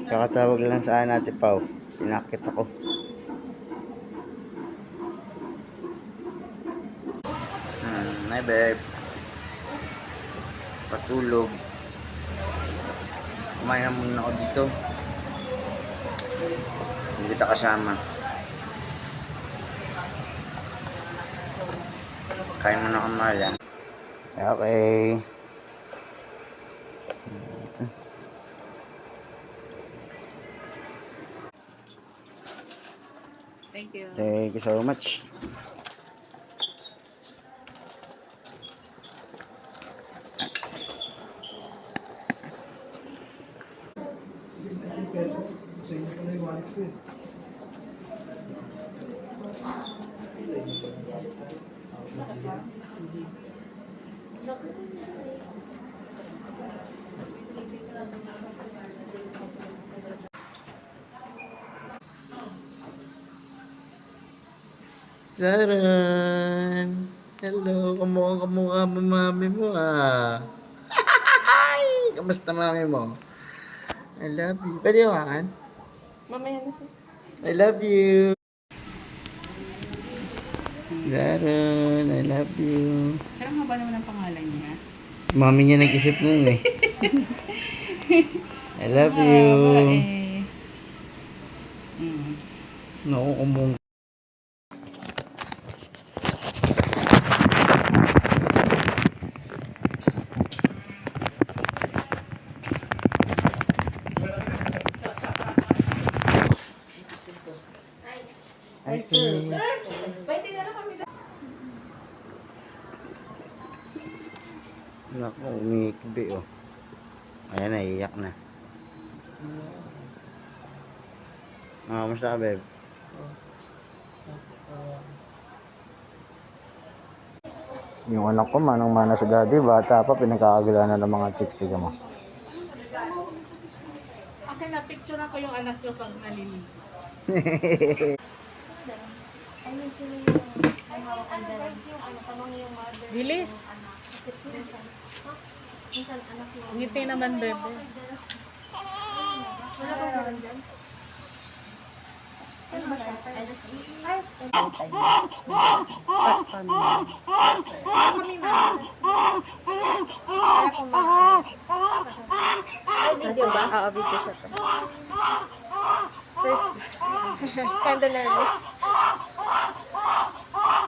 Kakatawag lang sa Ate Pao. Pinakit ako. Hi babe. Patulog. Kumain na muna ako dito. Hindi kita kasama. Kain muna ako mahal. Okay. Thank you. Thank you so much. Taran! Hello! Kamukha mo mami mo ah! Kamusta mami mo? I love you. Pwede hawakan? Mamaya na siya. I love you! Taran! I love you! Siya nga ba naman ang pangalan niya? Mami niya nag-isip nun eh. I love you! Naku, kumong. Hi, sir. Pwede na lang kami. Naku, umikbi oh. Ayan, naiiyak na. Kamusta ka, babe? Yung anak ko, manang-mana sa daddy, bata pa, pinagkakagala na ng mga chicks, tiga mo. Okay na, picture ako yung anak niyo pag nalili. Bilis. Ngiti naman, bebe. Wala ba meron dyan? Ano ba siya? Ay! Kami na. Kaya kumakas. Video ba? Oo, video siya to. First, kinda nervous.